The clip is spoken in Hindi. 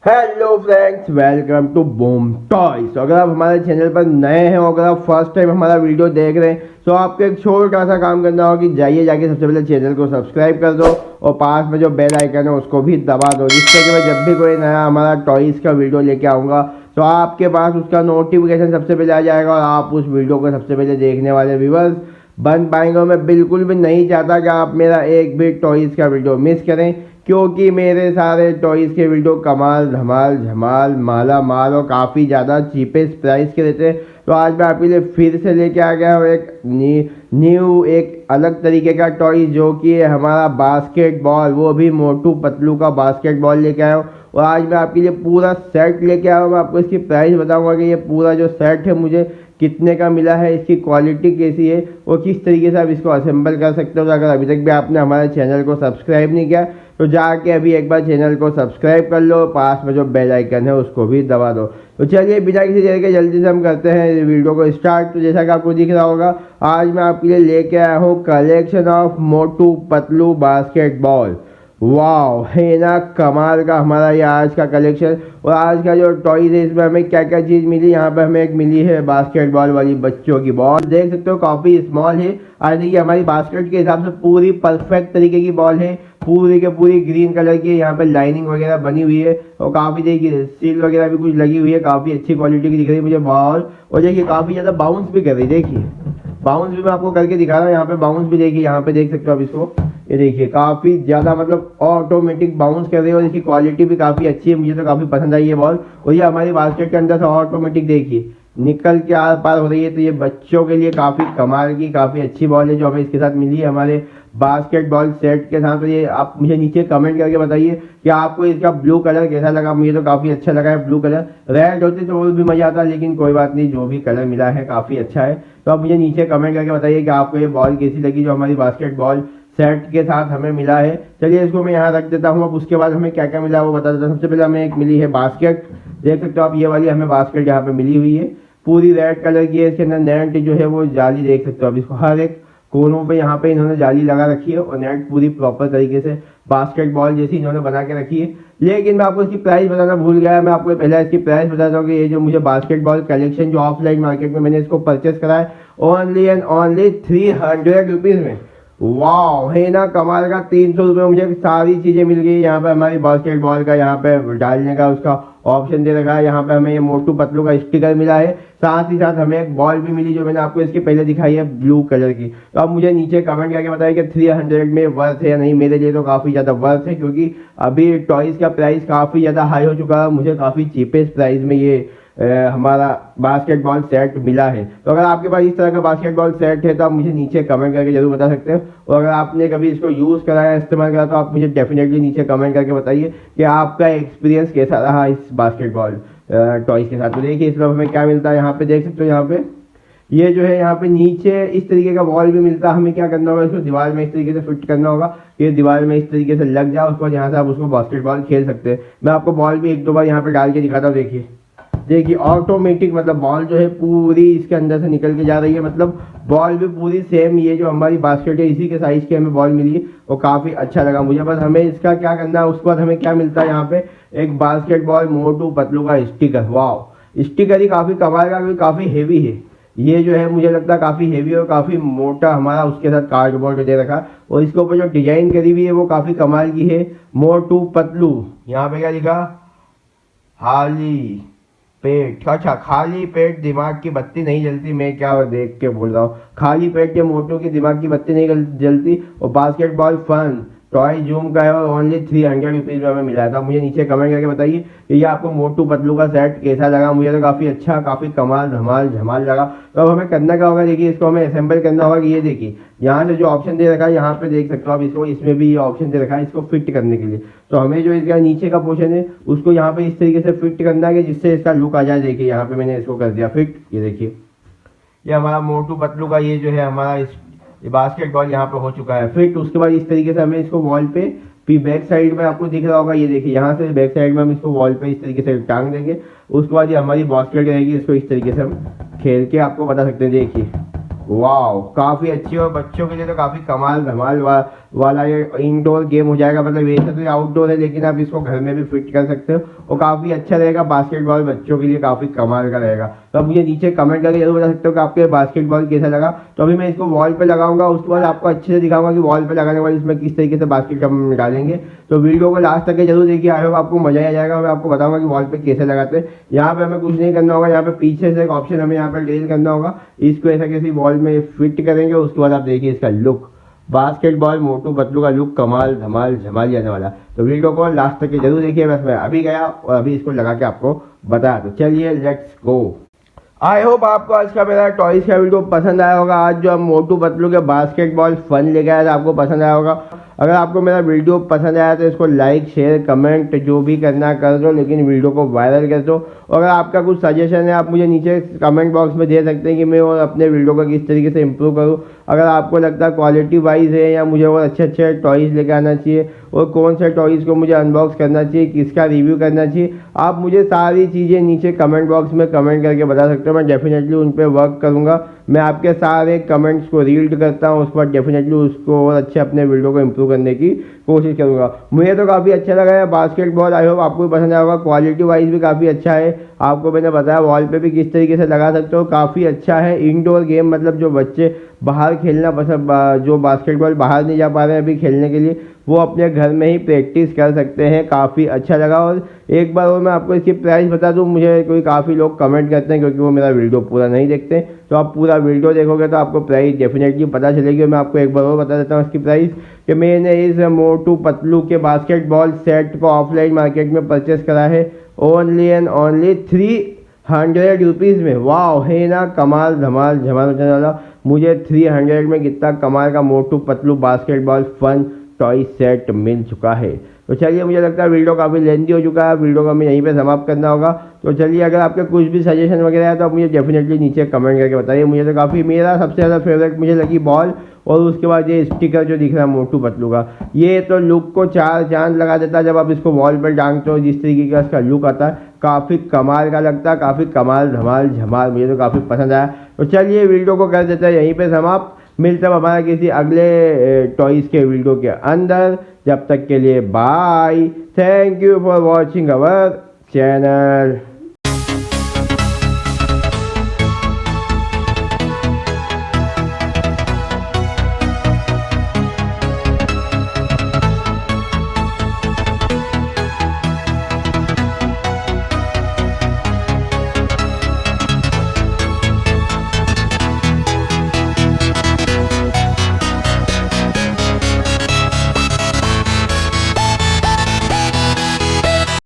Hello friends, welcome to Boom Toys. अगर आप हमारे चैनल पर नए हैं और अगर आप फर्स्ट टाइम हमारा वीडियो देख रहे हैं तो आपको एक छोटा सा काम करना होगा कि जाके सबसे पहले चैनल को सब्सक्राइब कर दो और पास में जो बेल आइकन है उसको भी दबा दो, जिससे कि मैं जब भी कोई नया हमारा टॉयज़ का वीडियो लेके आऊँगा तो आपके पास उसका नोटिफिकेशन सबसे पहले आ जाएगा और आप उस वीडियो को सबसे पहले देखने वाले व्यूअर्स बन पाएंगे। और मैं बिल्कुल भी नहीं चाहता कि आप मेरा एक भी टॉयज़ का वीडियो मिस करें, क्योंकि मेरे सारे टॉयज़ के वीडियो कमाल धमाल झमाल माला माल और काफ़ी ज़्यादा चीपेस्ट प्राइस के रहते हैं। तो आज मैं आपके लिए फिर से लेके आ गया हूँ एक न्यू एक अलग तरीके का टॉय, जो कि है हमारा बास्केटबॉल, वो भी मोटू पतलू का बास्केटबॉल लेके आया हूँ। और आज मैं आपके लिए पूरा सेट लेके आया हूँ। मैं आपको इसकी प्राइस बताऊँगा कि ये पूरा जो सेट है मुझे कितने का मिला है, इसकी क्वालिटी कैसी है और किस तरीके से आप इसको असेंबल कर सकते हो। अगर अभी तक भी आपने हमारे चैनल को सब्सक्राइब नहीं किया तो जाके अभी एक बार चैनल को सब्सक्राइब कर लो, पास में जो बेल आइकन है उसको भी दबा दो। तो चलिए बिना किसी देर के जल्दी से हम करते हैं वीडियो को स्टार्ट। तो जैसा कि आपको दिख रहा होगा, आज मैं आपके लिए लेके आया हूँ collection of Motu Patlu basketball. वाह, है ना कमाल का हमारा ये आज का कलेक्शन। और आज का जो टॉयज है इसमें हमें क्या क्या चीज़ मिली, यहाँ पे हमें एक मिली है बास्केटबॉल वाली बच्चों की बॉल, देख सकते हो काफ़ी स्मॉल है। आज देखिए हमारी बास्केट के हिसाब से पूरी परफेक्ट तरीके की बॉल है, पूरी के पूरी ग्रीन कलर की। यहाँ पे लाइनिंग वगैरह बनी हुई है और काफ़ी देखिए सील वगैरह भी कुछ लगी हुई है, काफ़ी अच्छी क्वालिटी की दिख रही है मुझे बॉल। और देखिए काफ़ी ज़्यादा बाउंस भी कर रही है, देखिए बाउंस भी मैं आपको करके दिखा रहा हूँ। यहाँ पे बाउंस भी देखिए, यहाँ पे देख सकते हो आप इसको, ये देखिए काफ़ी ज़्यादा मतलब ऑटोमेटिक बाउंस कर रही है और इसकी क्वालिटी भी काफ़ी अच्छी है, मुझे तो काफ़ी पसंद आई ये बॉल। और ये हमारी बास्केट के अंदर से ऑटोमेटिक देखिए निकल के आर पार हो रही है। तो ये बच्चों के लिए काफ़ी कमाल की काफ़ी अच्छी बॉल है जो हमें इसके साथ मिली है हमारे बास्केटबॉल सेट के साथ। तो ये आप मुझे नीचे कमेंट करके बताइए कि आपको इसका ब्लू कलर कैसा लगा। मुझे तो काफ़ी अच्छा लगा है ब्लू कलर, रेड होते तो और भी मज़ा आता, लेकिन कोई बात नहीं, जो भी कलर मिला है काफ़ी अच्छा है। तो आप मुझे नीचे कमेंट करके बताइए कि आपको ये बॉल कैसी लगी जो हमारी बास्केटबॉल सेट के साथ हमें मिला है। चलिए इसको मैं यहाँ रख देता हूँ। अब उसके बाद हमें क्या क्या मिला वो बता देता हूँ। सबसे पहले हमें एक मिली है बास्केट, देख सकते हो आप ये वाली हमें बास्केट यहाँ पे मिली हुई है, पूरी रेड कलर की है। इसके अंदर नेट जो है वो जाली देख सकते हो आप, इसको हर एक कोनों पे यहाँ पे इन्होंने जाली लगा रखी है और नेट पूरी प्रॉपर तरीके से बास्केटबॉल जैसी इन्होंने बना के रखी है। लेकिन मैं आपको इसकी प्राइस बताना भूल गया, मैं आपको पहले इसकी प्राइस बताता हूँ कि ये जो मुझे बास्केटबॉल कलेक्शन जो ऑफलाइन मार्केट में मैंने इसको परचेस करा है ओनली एंड ओनली 300 रुपीज़ में। वाह, है ना कमाल का। 300 रुपये मुझे सारी चीज़ें मिल गई। यहाँ पे हमारी बास्केटबॉल का यहाँ पे डालने का उसका ऑप्शन दे रखा है, यहाँ पे हमें ये मोटू पतलू का स्टिकर मिला है, साथ ही साथ हमें एक बॉल भी मिली जो मैंने आपको इसके पहले दिखाई है ब्लू कलर की। तो आप मुझे नीचे कमेंट करके बताइए कि 300 में वर्थ है या नहीं। मेरे लिए तो काफ़ी ज़्यादा वर्थ है, क्योंकि अभी टॉयज़ का प्राइस काफ़ी ज़्यादा हाई हो चुका है, मुझे काफ़ी चीपेस्ट प्राइस में ये हमारा बास्केटबॉल सेट मिला है। तो अगर आपके पास इस तरह का बास्केटबॉल सेट है तो आप मुझे नीचे कमेंट करके जरूर बता सकते हो। और अगर आपने कभी इसको यूज़ करा है, इस्तेमाल करा, तो आप मुझे डेफिनेटली नीचे कमेंट करके बताइए कि आपका एक्सपीरियंस कैसा रहा इस बास्केटबॉल टॉयज़ के साथ। तो देखिए इसमें हमें क्या मिलता है, यहाँ पे देख सकते हो, यहाँ पे ये जो है यहाँ पे नीचे इस तरीके का बॉल भी मिलता है। हमें क्या करना होगा, इसको दीवार में इस तरीके से फिट करना होगा, ये दीवार में इस तरीके से लग जाए, उसके बाद यहाँ से आप उसको बास्केटबॉल खेल सकते हैं। मैं आपको बॉल भी एक दो बार यहाँ पे डाल के दिखाता हूँ। देखिए ऑटोमेटिक मतलब बॉल जो है पूरी इसके अंदर से निकल के जा रही है, मतलब बॉल भी पूरी सेम ये जो हमारी बास्केट है इसी के साइज की हमें बॉल मिली है और काफ़ी अच्छा लगा मुझे। बस हमें इसका क्या करना है, उसके बाद हमें क्या मिलता है यहाँ पे एक बास्केटबॉल मोटू पतलू का स्टिकर। वाह, स्टिकर ही काफ़ी कमाल का, काफ़ी हेवी है ये जो है, मुझे लगता है काफ़ी हेवी और काफ़ी मोटा हमारा उसके साथ कार्डबोर्ड दे रखा। और इसके ऊपर जो डिजाइन करी हुई है वो काफ़ी कमाल की है, मोटू पतलू। यहाँ पे क्या लिखा, हाली पेट, अच्छा खाली पेट दिमाग की बत्ती नहीं जलती, मैं क्या देख के बोल रहा हूँ, खाली पेट के मोटू की दिमाग की बत्ती नहीं जलती। और बास्केटबॉल फन टॉय जूम का है और ओनली 300 रुपीज़ में हमें मिला था। मुझे नीचे कमेंट करके बताइए कि ये आपको मोटू पतलू का सेट कैसा लगा। मुझे तो काफ़ी अच्छा, काफ़ी कमाल धमाल झमाल लगा। तो अब हमें करना क्या होगा, देखिए इसको हमें असेंबल करना होगा। कि ये देखिए यहाँ से जो ऑप्शन दे रखा है, यहाँ पे देख सकते हो आप इसको, इसमें भी ये ऑप्शन दे रखा है इसको फिट करने के लिए। तो हमें जो इसका नीचे का पोर्शन है उसको यहाँ पे इस तरीके से फिट करना है कि जिससे इसका लुक आ जाए। देखिए यहाँ पे मैंने इसको कर दिया फिट, ये देखिए ये हमारा मोटू पतलू का ये जो है हमारा ये बास्केटबॉल यहाँ पे हो चुका है फिट। उसके बाद इस तरीके से हमें इसको वॉल पे बैक साइड में आपको दिख रहा होगा, ये देखिए यहाँ से बैक साइड में हम इसको वॉल पे इस तरीके से टांग देंगे। उसके बाद ये हमारी बास्केट रहेगी, इसको इस तरीके से हम खेल के आपको बता सकते हैं। देखिए वाह, काफ़ी अच्छी और बच्चों के लिए तो काफ़ी कमाल धमाल वाला ये इंडोर गेम हो जाएगा, मतलब वैसे तो आउटडोर है लेकिन आप इसको घर में भी फिट कर सकते हो और काफ़ी अच्छा रहेगा। बास्केटबॉल बच्चों के लिए काफ़ी कमाल का रहेगा। तो आप मुझे नीचे कमेंट करके जरूर बता सकते हो कि आपको बास्केटबॉल कैसा लगा। तो अभी मैं इसको वॉल पे लगाऊंगा, उसके बाद आपको अच्छे से दिखाऊंगा कि वॉल पे लगाने के बाद इसमें किस तरीके से बास्केट हम डालेंगे। तो वीडियो को लास्ट तक जरूर देखिए, आई होप आपको मजा आ जाएगा। मैं आपको बताऊंगा कि वॉल पे कैसे लगाते हैं। यहाँ पे हमें कुछ नहीं करना होगा, यहाँ पे पीछे से एक ऑप्शन हमें यहाँ पे डिलीट करना होगा। इसको ऐसा कैसे वॉल में फिट करेंगे, उसके बाद आप देखिए इसका लुक, बास्केटबॉल मोटू पतलू का लुक कमाल धमाल झमाल जाने वाला। तो वीडियो को लास्ट तक जरूर देखिए। बस मैं अभी गया और अभी इसको लगा के आपको बताया। तो चलिए लेट्स गो। आई होप आपको आज का मेरा टॉयज का वीडियो पसंद आया होगा। आज जो हम मोटू पतलू के बास्केटबॉल फन लेके आए थे, आपको पसंद आया होगा। अगर आपको मेरा वीडियो पसंद आया तो इसको लाइक शेयर कमेंट जो भी करना कर दो, लेकिन वीडियो को वायरल कर दो। और अगर आपका कुछ सजेशन है आप मुझे नीचे कमेंट बॉक्स में दे सकते हैं कि मैं और अपने वीडियो को किस तरीके से इम्प्रूव करूँ। अगर आपको लगता है क्वालिटी वाइज है या मुझे और अच्छे अच्छे टॉयज़ लेके आना चाहिए और कौन से टॉयज़ को मुझे अनबॉक्स करना चाहिए, किसका रिव्यू करना चाहिए, आप मुझे सारी चीज़ें नीचे कमेंट बॉक्स में कमेंट करके बता सकते हो। मैं डेफिनेटली उन पर वर्क करूँगा। मैं आपके सारे कमेंट्स को रीड करता हूँ, उसके बाद डेफिनेटली उसको और अच्छे अपने वीडियो को इम्प्रूव करने की कोशिश करूँगा। मुझे तो काफ़ी अच्छा लगा है बास्केटबॉल। आई होप आपको भी पसंद आएगा। क्वालिटी वाइज भी काफ़ी अच्छा है। आपको मैंने बताया वॉल पे भी किस तरीके से लगा सकते हो, काफ़ी अच्छा है। इंडोर गेम मतलब जो बच्चे बाहर खेलना पसंद, जो बास्केटबॉल बाहर नहीं जा पा रहे हैं अभी खेलने के लिए, वो अपने घर में ही प्रैक्टिस कर सकते हैं। काफ़ी अच्छा लगा। और एक बार और मैं आपको इसकी प्राइस बता दूं, मुझे कोई काफ़ी लोग कमेंट करते हैं क्योंकि वो मेरा वीडियो पूरा नहीं देखते। तो आप पूरा वीडियो देखोगे तो आपको प्राइस डेफिनेटली पता चलेगी। मैं आपको एक बार और बता देता हूँ इसकी प्राइस कि मैंने इस मोटू पतलू के बास्केटबॉल सेट को ऑफलाइन मार्केट में परचेस करा है ओनली एंड ओनली 300 रुपीज़ में। वाह, है ना कमाल धमाल झमाल मचाने वाला। मुझे 300 में कितना कमाल का Motu Patlu basketball fun toy set मिल चुका है। तो चलिए, मुझे लगता है वीडियो काफ़ी लेंथी हो चुका है, वीडियो को हमें यहीं पे समाप्त करना होगा। तो चलिए, अगर आपके कुछ भी सजेशन वगैरह है तो आप मुझे डेफिनेटली नीचे कमेंट करके बताइए। मुझे तो काफ़ी, मेरा सबसे ज़्यादा फेवरेट मुझे लगी बॉल, और उसके बाद ये स्टिकर जो दिख रहा है मोटू पतलू का, ये तो लुक को चार चांद लगा देता है। जब आप इसको वॉल पर टांगते हो जिस तरीके का इसका लुक आता है, काफ़ी कमाल का लगता है, काफ़ी कमाल धमाल झमाल। मुझे तो काफ़ी पसंद आया। तो चलिए, वीडियो को कर देते हैं यहीं पे समाप्त। मिलते हैं हमारा किसी अगले टॉयज़ के वीडियो के अंदर। जब तक के लिए bye. Thank you for watching our channel.